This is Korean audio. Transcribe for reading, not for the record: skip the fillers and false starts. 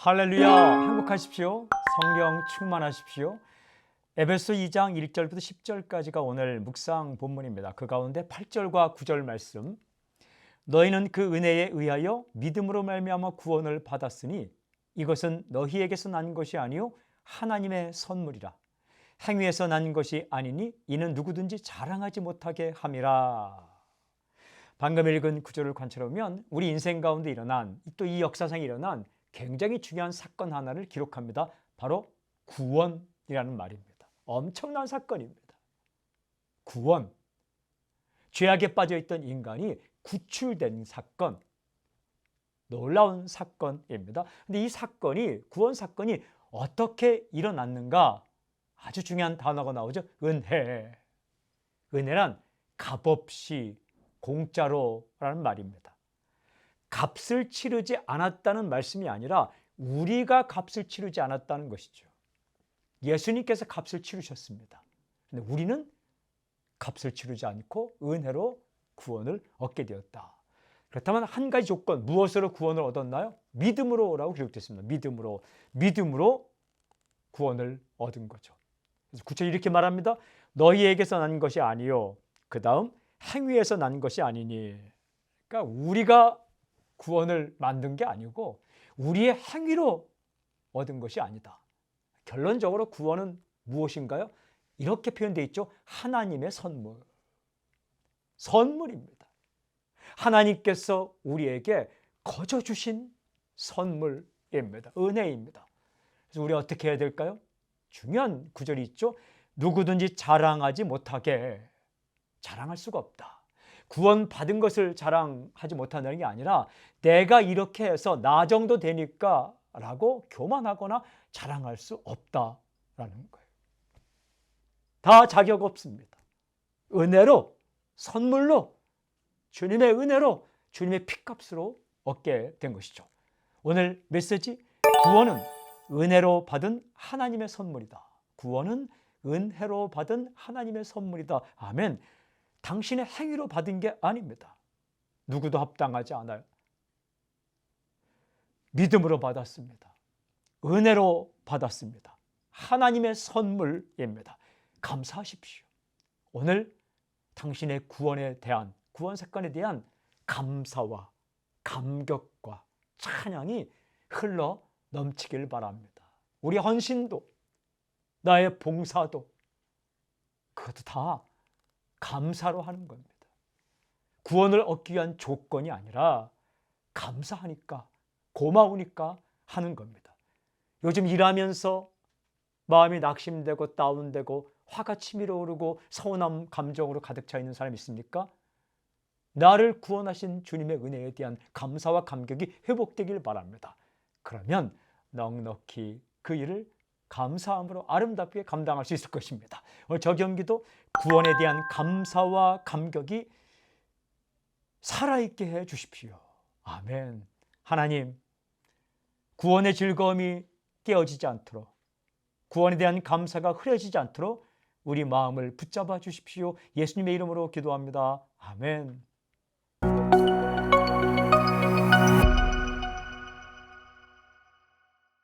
할렐루야, 행복하십시오. 성령 충만하십시오. 에베소 2장 1절부터 10절까지가 오늘 묵상 본문입니다. 그 가운데 8절과 9절 말씀. 너희는 그 은혜에 의하여 믿음으로 말미암아 구원을 받았으니 이것은 너희에게서 난 것이 아니요 하나님의 선물이라. 행위에서 난 것이 아니니 이는 누구든지 자랑하지 못하게 함이라. 방금 읽은 구절을 관찰하면 우리 인생 가운데 일어난, 또 이 역사상에 일어난 굉장히 중요한 사건 하나를 기록합니다. 바로 구원이라는 말입니다. 엄청난 사건입니다. 구원. 죄악에 빠져있던 인간이 구출된 사건. 놀라운 사건입니다. 근데 이 사건이, 구원 사건이 어떻게 일어났는가? 아주 중요한 단어가 나오죠. 은혜. 은혜란 값없이 공짜로라는 말입니다. 값을 치르지 않았다는 말씀이 아니라 우리가 값을 치르지 않았다는 것이죠. 예수님께서 값을 치르셨습니다. 근데 우리는 값을 치르지 않고 은혜로 구원을 얻게 되었다. 그렇다면 한 가지 조건, 무엇으로 구원을 얻었나요? 믿음으로라고 기록됐습니다. 믿음으로 구원을 얻은 거죠. 그래서 구체적으로 이렇게 말합니다. 너희에게서 난 것이 아니요. 그 다음 행위에서 난 것이 아니니. 그러니까 우리가 구원을 만든 게 아니고 우리의 행위로 얻은 것이 아니다. 결론적으로 구원은 무엇인가요? 이렇게 표현되어 있죠. 하나님의 선물. 선물입니다. 하나님께서 우리에게 거저 주신 선물입니다. 은혜입니다. 그래서 우리 어떻게 해야 될까요? 중요한 구절이 있죠. 누구든지 자랑하지 못하게. 자랑할 수가 없다. 구원 받은 것을 자랑하지 못한다는 게 아니라 내가 이렇게 해서 나 정도 되니까 라고 교만하거나 자랑할 수 없다라는 거예요. 다 자격 없습니다. 은혜로, 선물로, 주님의 은혜로, 주님의 피값으로 얻게 된 것이죠. 오늘 메시지, 구원은 은혜로 받은 하나님의 선물이다. 구원은 은혜로 받은 하나님의 선물이다. 아멘. 당신의 행위로 받은 게 아닙니다. 누구도 합당하지 않아요. 믿음으로 받았습니다. 은혜로 받았습니다. 하나님의 선물입니다. 감사하십시오. 오늘 당신의 구원에 대한, 구원 사건에 대한 감사와 감격과 찬양이 흘러 넘치길 바랍니다. 우리 헌신도, 나의 봉사도, 그것도 다 감사로 하는 겁니다. 구원을 얻기 위한 조건이 아니라 감사하니까, 고마우니까 하는 겁니다. 요즘 일하면서 마음이 낙심되고 다운되고 화가 치밀어 오르고 서운함 감정으로 가득 차 있는 사람이 있습니까? 나를 구원하신 주님의 은혜에 대한 감사와 감격이 회복되길 바랍니다. 그러면 넉넉히 그 일을 감사함으로 아름답게 감당할 수 있을 것입니다. 오늘 저 경기도 구원에 대한 감사와 감격이 살아있게 해 주십시오. 아멘. 하나님, 구원의 즐거움이 깨어지지 않도록, 구원에 대한 감사가 흐려지지 않도록 우리 마음을 붙잡아 주십시오. 예수님의 이름으로 기도합니다. 아멘.